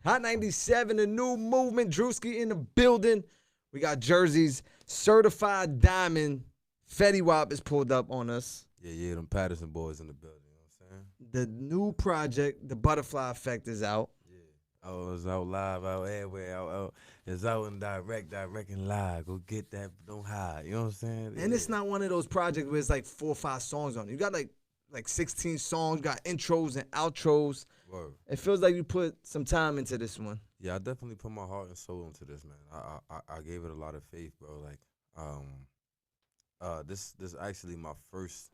Hot 97, the new movement. Drewski in the building. We got jerseys. Certified Diamond. Fetty Wap is pulled up on us. Yeah, them Patterson boys in the building. You know what I'm saying? The new project, The Butterfly Effect, is out. Yeah. Oh, it's out live, out everywhere, out. It's out in direct and live. Go get that, don't hide. You know what I'm saying? And it's not one of those projects where it's like 4 or 5 songs on it. You got like 16 songs, got intros and outros. Word. It feels like you put some time into this one. Yeah, I definitely put my heart and soul into this, man. I gave it a lot of faith, bro. Like, this actually my first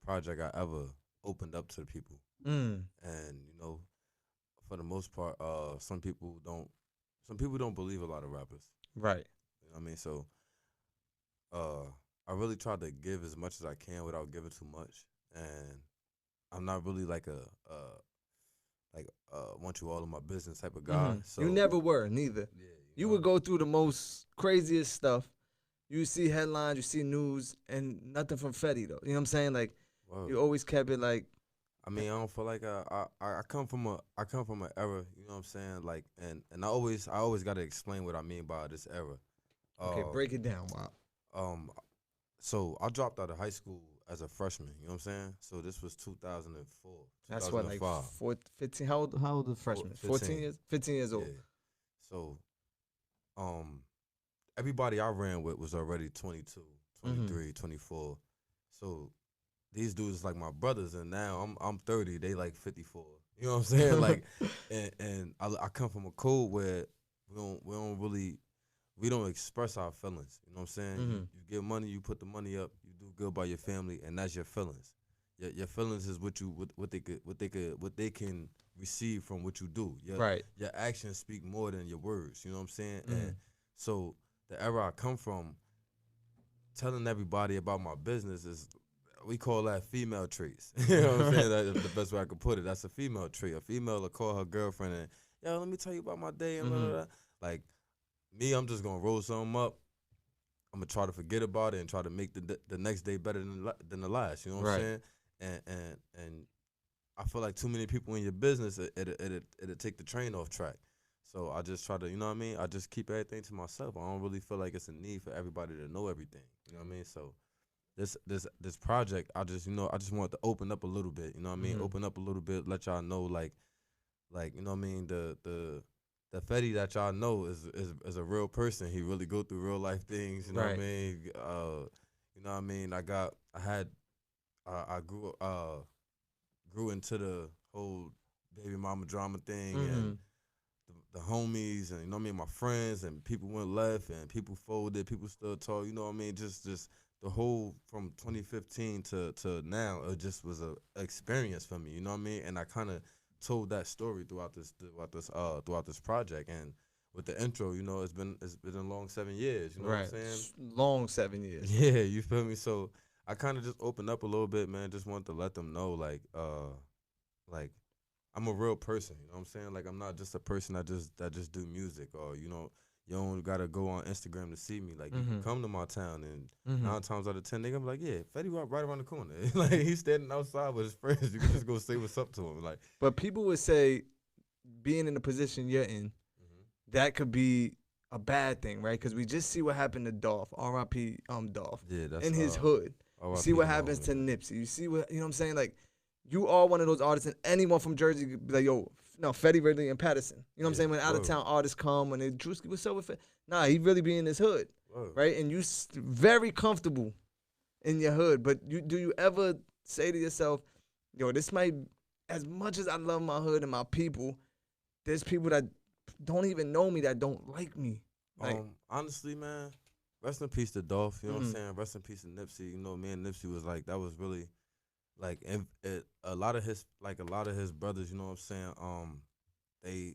project I ever opened up to the people. And you know, for the most part, some people don't believe a lot of rappers. Right. You know what I mean? So, I really tried to give as much as I can without giving too much. And I'm not really like want you all in my business type of guy. So you never were, neither. Yeah, you would go through the most craziest stuff. You see headlines, you see news, and nothing from Fetty though. You know what I'm saying? Like, you always kept it like. I mean, I don't feel like I come from an era. You know what I'm saying? Like, and I always gotta explain what I mean by this era. Okay, break it down, Wow. So I dropped out of high school as a freshman. You know what I'm saying? So this was 2004. That's what, like 15. How old the freshman? 14 years. 15 years old. Yeah. So, everybody I ran with was already 22, 23, 24. So these dudes like my brothers, and now I'm 30. They like 54. You know what I'm saying? Like, and I come from a code where we don't express our feelings. You know what I'm saying? You get money, you put the money up, you do good by your family, and that's your feelings. Your feelings is what they can receive from what you do. Your actions speak more than your words. You know what I'm saying? And so the era I come from, telling everybody about my business is, we call that female traits. You know what I'm saying? That's the best way I could put it. That's a female trait. A female will call her girlfriend and, yo, let me tell you about my day and blah, blah, blah. Like, me, I'm just gonna roll something up. I'm gonna try to forget about it and try to make the next day better than the last. You know what I'm saying? And I feel like too many people in your business, it'll take the train off track. So I just try to, you know what I mean? I just keep everything to myself. I don't really feel like it's a need for everybody to know everything. You know what I mean? So this project, I just wanted to open up a little bit. You know what I mean? Open up a little bit, let y'all know like you know what I mean? The Fetty that y'all know is a real person. He really go through real life things. You know what I mean? You know what I mean? I grew into the whole baby mama drama thing and the homies and, you know what I mean, my friends, and people went left and people folded, people still talk. You know what I mean? Just the whole from 2015 to now, it just was a experience for me. You know what I mean? And I kind of told that story throughout this project. And with the intro, you know, it's been a long 7 years. You know what I'm saying? Long 7 years. Yeah, you feel me? So I kind of just opened up a little bit, man. Just wanted to let them know, like I'm a real person. You know what I'm saying? Like, I'm not just a person that just do music, or, you know, you don't gotta go on Instagram to see me. Like, you can come to my town, and 9 times out of 10, they gonna be like, yeah, Fetty Wap right around the corner. Like, he's standing outside with his friends. You can just go say what's up to him. Like, but people would say, being in the position you're in, that could be a bad thing, right? Because we just see what happened to Dolph, R.I.P. Dolph, in his hood. You see what happens to Nipsey. You see what, you know what I'm saying? Like, you are one of those artists, and anyone from Jersey could be like, yo, no, Fetty really in Patterson. You know what I'm saying? When out-of-town artists come, when they, Drewski, what's up with Fetty? Nah, he really be in his hood, right? And you very comfortable in your hood. But do you ever say to yourself, yo, this might, as much as I love my hood and my people, there's people that don't even know me that don't like me. Like, honestly, man, rest in peace to Dolph. You know what I'm saying? Rest in peace to Nipsey. You know, me and Nipsey was like, that was really, like, a lot of his brothers, you know what I'm saying?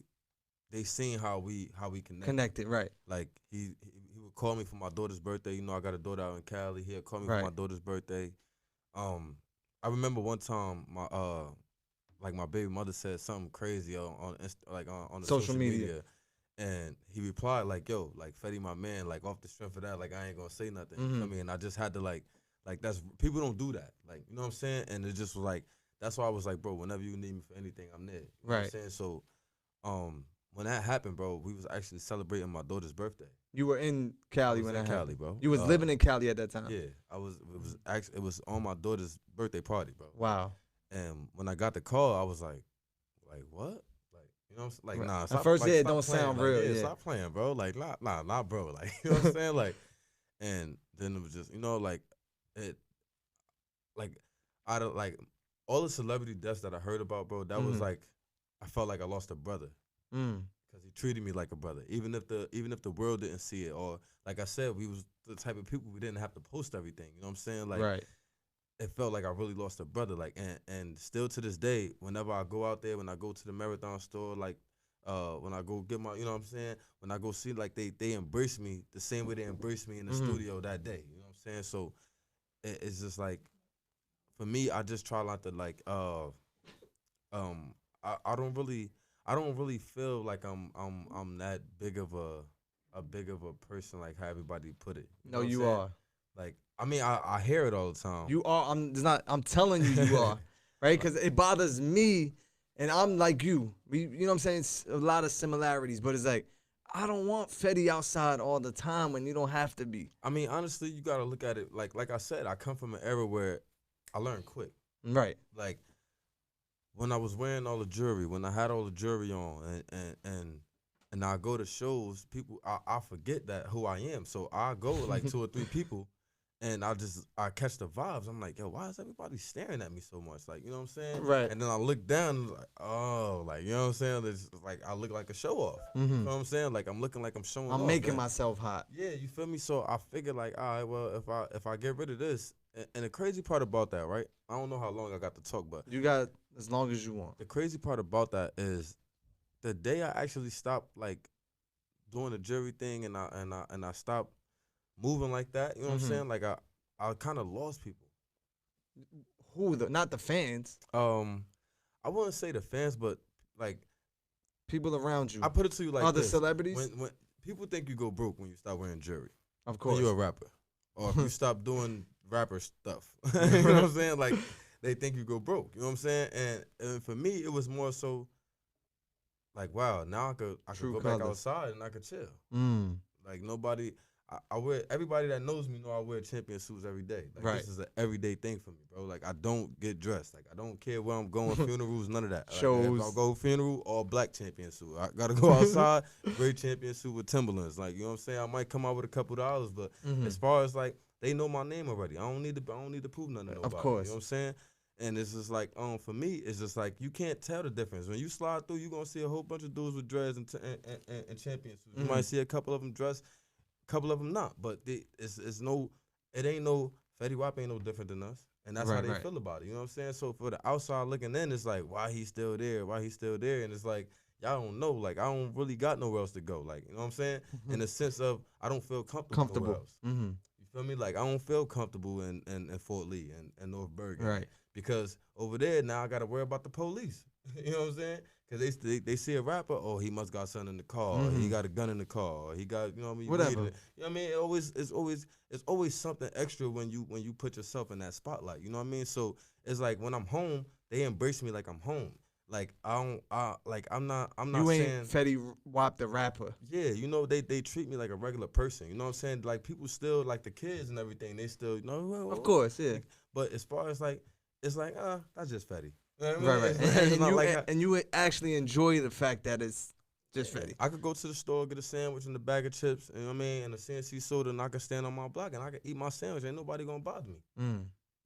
They seen how we connected, right? Like, he would call me for my daughter's birthday. You know, I got a daughter out in Cali. He'd call me for my daughter's birthday. I remember one time my baby mother said something crazy on the social media. And he replied like, yo, like, Fetty my man, like, off the strength of that, like, I ain't gonna say nothing. You know what I mean? And I just had to like that's, people don't do that. Like, you know what I'm saying? And it just was like, that's why I was like, bro, whenever you need me for anything, I'm there. You know what I'm saying? So when that happened, bro, we was actually celebrating my daughter's birthday. You were in Cali when that happened. Cali, bro. You was living in Cali at that time. Yeah, I was. It was on my daughter's birthday party, bro. Wow. And when I got the call, I was like what? Like, you know, like right. Nah. At first, it don't sound real. Like, yeah, stop playing, bro. Like, nah, bro. Like, you know what I'm saying? Like, and then it was just, like it, like out of like all the celebrity deaths that I heard about, bro. That was like, I felt like I lost a brother. Because he treated me like a brother, even if the world didn't see it, or like I said, we was the type of people we didn't have to post everything. You know what I'm saying? Like, right. It felt like I really lost a brother. Like, and still to this day, whenever I go out there, when I go to the Marathon store, like, when I go get my, you know what I'm saying? When I go see, like, they embrace me the same way they embraced me in the studio that day. You know what I'm saying? So it's just like, for me, I just try not to like, I don't really feel like I'm that big of a person, like how everybody put it. No, you are. Like, I mean, I hear it all the time. You are. I'm telling you are. Right? Because it bothers me, and I'm like you. You know what I'm saying? It's a lot of similarities, but it's like, I don't want Fetty outside all the time when you don't have to be. I mean, honestly, you got to look at it. Like I said, I come from an era where I learned quick. Right. Like, when I was wearing all the jewelry, when I had all the jewelry on, and I go to shows, people, I forget that who I am. So I go with like 2 or 3 people, and I catch the vibes. I'm like, yo, why is everybody staring at me so much? Like, you know what I'm saying? Right. And then I look down, and like, oh, like, you know what I'm saying? It's like I look like a show off. You know what I'm saying? Like, I'm looking like I'm showing off. I'm making myself hot. Yeah, you feel me? So I figured like, all right, well, if I get rid of this, and the crazy part about that, right? I don't know how long I got to talk, but you got as long as you want. The crazy part about that is the day I actually stopped like doing the jewelry thing, and I stopped moving like that. You know what I'm saying? Like I kind of lost people. Who? Not the fans. I wouldn't say the fans, but like people around you. I put it to you like other this. Celebrities. When people think you go broke when you stop wearing jewelry. Of course. When you're a rapper, or if you stop doing rapper stuff. You know what I'm saying? Like, they think you go broke. You know what I'm saying? And for me, it was more so like, wow, now I could go back outside and I could chill. Like, nobody, I wear, everybody that knows me know I wear champion suits every day. Like, right. This is an everyday thing for me, bro. Like, I don't get dressed. Like, I don't care where I'm going, funerals, none of that. Shows. Like, if I go funeral, all black champion suit. I gotta go outside, gray champion suit with Timberlands. Like, you know what I'm saying? I might come out with a couple dollars, but as far as like, they know my name already. I don't need to prove nothing to nobody. Of course. You know what I'm saying? And it's just like, for me, it's just like, you can't tell the difference. When you slide through, you're going to see a whole bunch of dudes with dreads and champion suits. You might see a couple of them dressed, a couple of them not. But it ain't no, Fetty Wap ain't no different than us. And that's how they feel about it. You know what I'm saying? So for the outside looking in, it's like, why he still there? Why he still there? And it's like, y'all don't know. Like, I don't really got nowhere else to go. Like, you know what I'm saying? In the sense of, I don't feel comfortable. Nowhere else. You feel me? Like, I don't feel comfortable in Fort Lee and North Bergen. Right. Because over there, now I got to worry about the police. You know what I'm saying? Because they see a rapper, oh, he must got something in the car. Or he got a gun in the car. Or he got, you know what I mean? Whatever. You know what I mean? It's always something extra when you put yourself in that spotlight. You know what I mean? So it's like, when I'm home, they embrace me like I'm home. Like, I'm not you saying ain't Fetty Wap the rapper. Yeah, you know, they treat me like a regular person. You know what I'm saying? Like, people still, like the kids and everything, they still, you know. Of course, yeah. But as far as like, it's like, that's just Fetty. You know what I mean? Right. And you actually enjoy the fact that it's just Fetty. I could go to the store, get a sandwich and a bag of chips, you know what I mean, and a CNC soda, and I could stand on my block and I could eat my sandwich. Ain't nobody gonna bother me. You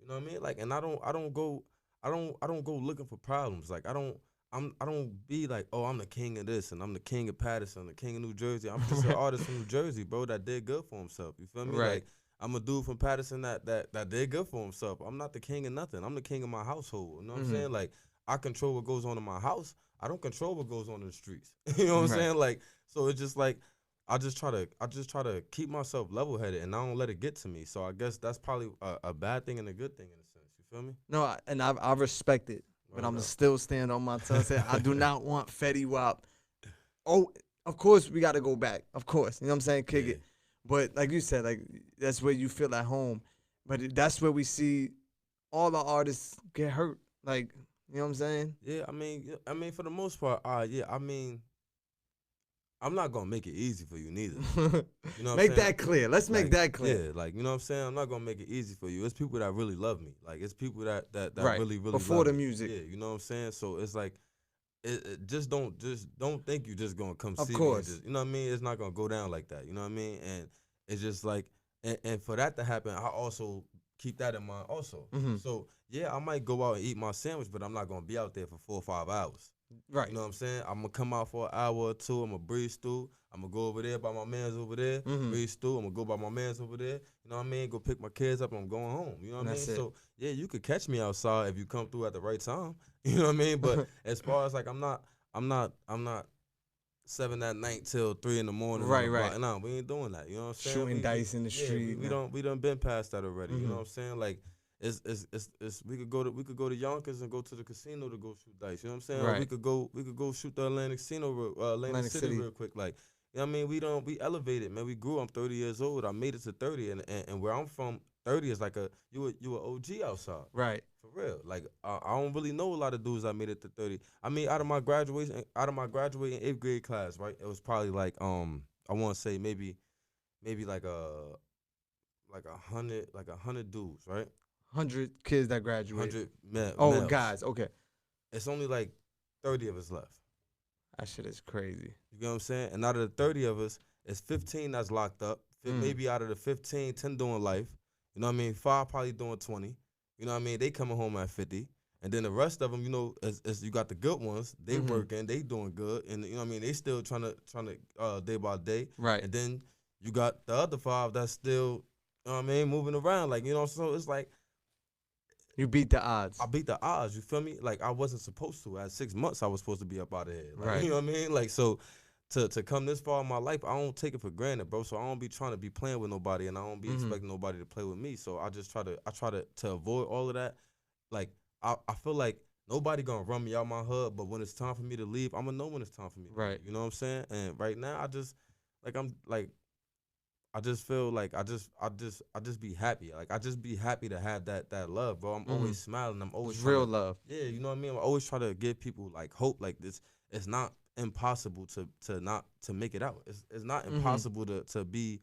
know what I mean? Like, and I don't go looking for problems. Like, I don't be like, oh, I'm the king of this and I'm the king of Patterson, the king of New Jersey. I'm just an artist from New Jersey, bro, that did good for himself. You feel me? Right. Like, I'm a dude from Patterson that did good for himself. I'm not the king of nothing. I'm the king of my household. You know what I'm saying? Like, I control what goes on in my house. I don't control what goes on in the streets. You know what I'm saying? Like, so it's just like, I just try to keep myself level headed and I don't let it get to me. So I guess that's probably a bad thing and a good thing in a sense. You feel me? No, and I respect it, but I'm still stand on my tongue. Saying I do not want Fetty Wap. Oh, of course we got to go back. Of course, you know what I'm saying? Kick it. But like you said, like, that's where you feel at home. But that's where we see all the artists get hurt. Like, you know what I'm saying? Yeah, I mean, for the most part, yeah. I mean, I'm not gonna make it easy for you neither. You know what Make I'm saying? that clear. Let's make that clear. Yeah, like, you know what I'm saying? I'm not gonna make it easy for you. It's people that really love me. Like, it's people that Right. really Before love the me. music. Yeah, you know what I'm saying? So it's like, just don't think you just gonna come Of see course. me. And you know what I mean? It's not gonna go down like that. You know what I mean? And it's just like, and for that to happen, I also keep that in mind also. So yeah, I might go out and eat my sandwich, but I'm not gonna be out there for 4 or 5 hours. Right. You know what I'm saying? I'm gonna come out for an hour or two. I'm gonna breathe through. I'm gonna go over there by my man's over there. Breathe through. I'm gonna go by my man's over there. You know what I mean? Go pick my kids up. I'm going home. You know what I mean? So yeah, you could catch me outside if you come through at the right time. You know what I mean? But as far as like, I'm not 7 at night till 3 in the morning. Right, right. No, we ain't doing that. You know what I'm saying? Shooting dice in the street. We done been past that already. You know what I'm saying? Like, it's we could go to Yonkers and go to the casino to go shoot dice. You know what I'm saying? Right. Or we could go shoot the Atlantic City real quick. Like, you know what I mean? We elevated, man. We grew. I'm 30 years old. I made it to 30, and where I'm from, 30 is like you a OG outside. Right. For real. Like, I don't really know a lot of dudes that made it to 30. I mean, out of my graduating 8th grade class, right? It was probably like, I want to say maybe like a 100 dudes, right? 100 kids that graduated. 100 males. Guys, okay. It's only like 30 of us left. That shit is crazy. You know what I'm saying? And out of the 30 of us, it's 15 that's locked up. Maybe out of the 15, 10 doing life. You know what I mean? 5 probably doing 20. You know what I mean? They coming home at 50. And then the rest of them, you know, as you got the good ones, they working, they doing good. And you know what I mean? They still trying to day by day. Right. And then you got the other 5 that's still, you know what I mean, moving around. Like, you know, so it's like, you beat the odds. I beat the odds, you feel me? Like, I wasn't supposed to. At 6 months, I was supposed to be up out of here. Like, right. You know what I mean? Like, so to come this far in my life, I don't take it for granted, bro. So I don't be trying to be playing with nobody, and I don't be expecting nobody to play with me. So I just try to avoid all of that. Like, I feel like nobody gonna run me out my hood, but when it's time for me to leave, I'm gonna know when it's time for me to leave. You know what I'm saying? And right now, I just feel like I just be happy. Like, I just be happy to have that love, bro. I'm always smiling. I'm always real love. Yeah, you know what I mean? I always try to give people like hope. Like, this, it's not impossible to make it out. It's not impossible to be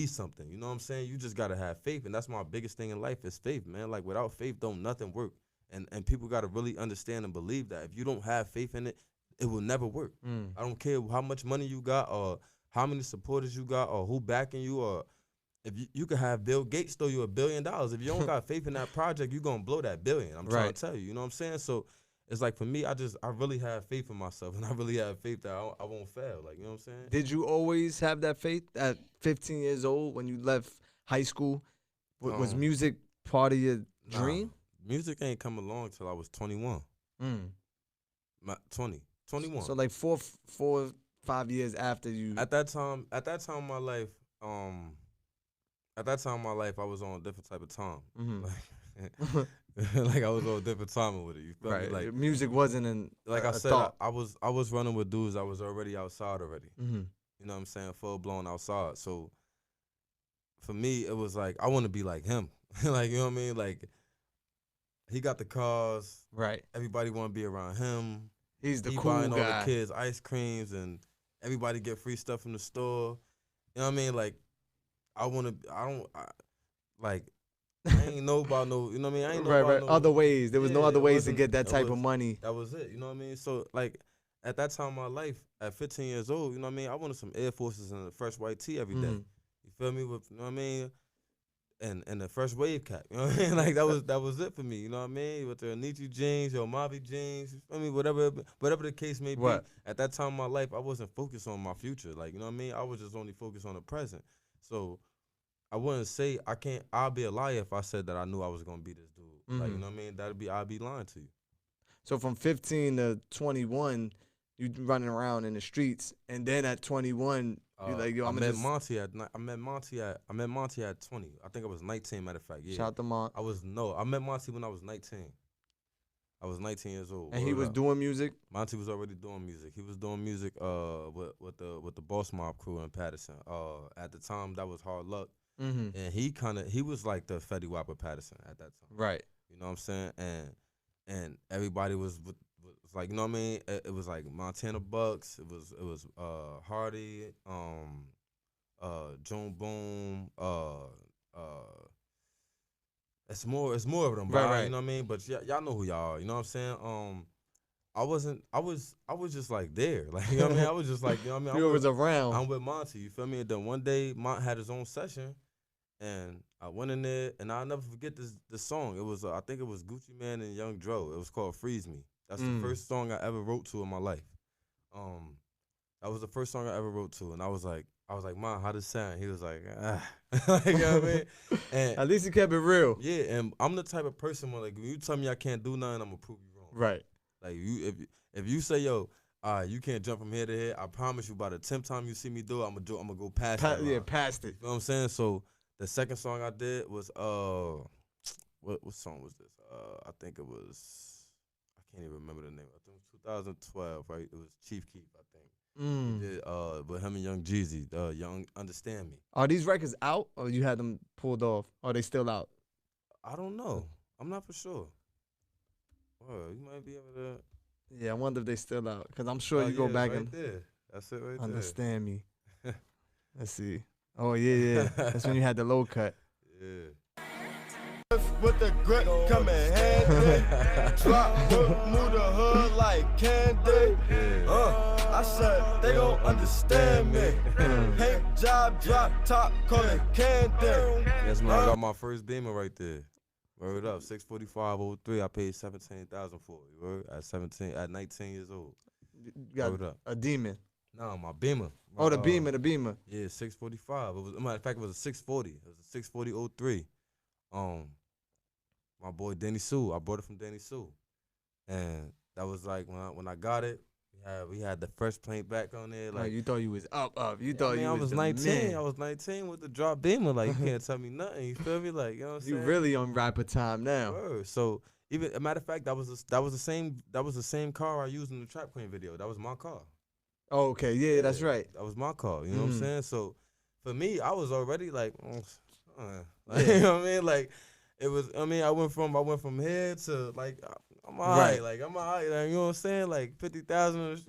something. You know what I'm saying? You just gotta have faith, and that's my biggest thing in life is faith, man. Like, without faith, don't nothing work. And people gotta really understand and believe that if you don't have faith in it, it will never work. I don't care how much money you got or how many supporters you got or who backing you, or if you could have Bill Gates throw you $1 billion. If you don't got faith in that project, you're gonna blow that billion. I'm trying to tell you. You know what I'm saying? So it's like, for me, I really have faith in myself, and I really have faith that I won't fail. Like, you know what I'm saying? Did you always have that faith at 15 years old when you left high school? Was music part of your dream? Music ain't come along till I was 21. 21. So like 4 5 years after you. At that time in my life, I was on a different type of time. Like, I was on a different time with it. You feel me? Like, music wasn't in. Like I said, thought. I was running with dudes. I was already outside already. You know what I'm saying? Full blown outside. So for me, it was like, I want to be like him. Like, you know what I mean? Like, he got the cars. Right. Everybody want to be around him. He's the he cool buying guy. all the kids ice creams, and everybody get free stuff from the store. You know what I mean? Like, I ain't know about no, you know what I mean? I ain't know about no other ways. There was no other ways to get that type of money. That was it, you know what I mean? So, like, at that time in my life, at 15 years old, you know what I mean? I wanted some Air Forces and a fresh white tee every day. You feel me? With, you know what I mean? And the fresh wave cap, you know what I mean? Like, that was it for me, you know what I mean? With the Anichi jeans, your Mavi jeans, you feel me? Whatever the case may be. At that time in my life, I wasn't focused on my future. Like, you know what I mean? I was just only focused on the present. So I wouldn't say I'll be a liar if I said that I knew I was gonna be this dude. Like, you know what I mean? I'd be lying to you. So from 15 to 21, you running around in the streets, and then at 21, you're like, yo, I met Monty at 20. I think I was 19, matter of fact. Yeah. Shout out to Monty. I met Monty when I was 19. I was 19 years old. And he was doing music? Monty was already doing music. He was doing music with the Boss Mob crew in Patterson. At the time, that was Hard Luck. And he was like the Fetty Wap of Patterson at that time. Right. You know what I'm saying? And everybody was was like, you know what I mean? It was like Montana Bucks. It was Hardy, Joan Boom, it's more of them, bro. Right. You know what I mean? But y'all know who y'all are. You know what I'm saying? I was just like there. Like, you know what I mean? I was just like, you know what I mean? You was around. I'm with Monty, you feel me? And then one day Mont had his own session and I went in there and I'll never forget this song. It was I think it was Gucci Mane and Young Dro. It was called Freeze Me. That's the first song I ever wrote to in my life. That was the first song I ever wrote to, and I was like, Mom, how does it sound? He was like, like, you know what I mean? And at least he kept it real. Yeah, and I'm the type of person where, like, when you tell me I can't do nothing, I'm gonna prove you wrong. Right. Like, if you say, yo, you can't jump from here to here, I promise you, by the 10th time you see me do it, I'm gonna go past that line. Yeah, past it. You know what I'm saying? So the second song I did was what song was this? I think it was, I can't even remember the name. I think it was 2012, right? It was Chief Keef, I think. He did with him and Young Jeezy, Young Understand Me. Are these records out, or you had them pulled off? Or are they still out? I don't know. I'm not for sure. Well, you might be able to. Yeah, I wonder if they still out, because I'm sure you go back right and there. That's it right Understand Me. Let's see. Oh yeah. That's when you had the low cut. Yeah. With the grip coming handy, drop, move the hood like candy. I said they gon' understand me. Paint job, drop top, call it candy. Yes, man, I got my first Beamer right there. Word up, 64503. I paid $17,000 for it. At 19 years old. You got a demon. No, my Beamer. The Beamer. Yeah, 645. It was, matter of fact, it was a 640. It was a 64003. My boy Danny Sue. I bought it from Danny Sue, and that was like when I got it. We had the fresh paint back on there. Like, you thought you was up. You thought you was. I was 19. Man. I was 19 with the drop Beamer. Like, you can't tell me nothing. You feel me? Like, you know what I'm saying? You really on rapper time now. So even a matter of fact, that was the same car I used in the Trap Queen video. That was my car. Oh, okay, yeah, that's right. That was my car. You know what I'm saying? So for me, I was already like, you know what I mean? Like, it was. I mean, I went from here to like. I'm all right. Like, I'm all right. Like, you know what I'm saying? Like, 50,000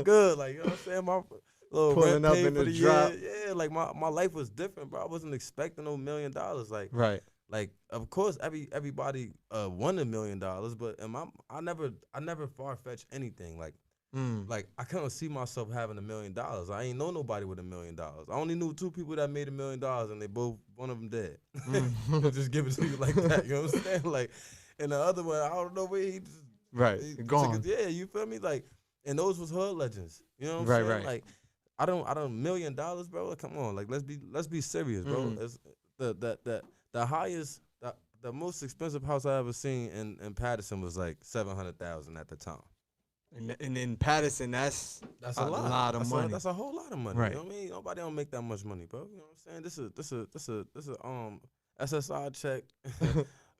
good. Like, you know what I'm saying? My little pulling rent up paid in for the the drop. year. Yeah, like my life was different, bro. I wasn't expecting no $1 million. Like, right. Like, of course, everybody won $1 million, but I never far fetched anything. Like, like I couldn't see myself having $1 million. I ain't know nobody with $1 million. I only knew 2 people that made $1 million, and they both, one of them dead. Just give it to you like that. You know what I'm saying? Like, and the other one, I don't know where he just gone. Yeah, you feel me? Like, and those was hood legends. You know what I'm saying? Right. Like, I don't $1 million, bro. Come on, like let's be serious, bro. It's the highest, the most expensive house I ever seen in Patterson was like $700,000 at the time. And in Patterson, that's a lot of money. That's a whole lot of money. Right. You know what I mean? Nobody don't make that much money, bro. You know what I'm saying? This is SSI check,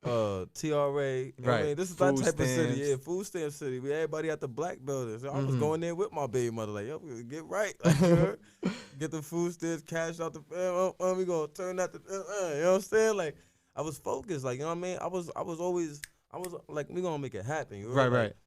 TRA. You know what I mean? This is that type of city. Yeah, food stamp city. Everybody at the black building. So I was going there with my baby mother, like, yo, we get right. Like, you heard? Get the food stamps, cash out the we gonna turn that to you know what I'm saying? Like, I was focused, like, you know what I mean? I was like, we gonna make it happen. You heard? Right.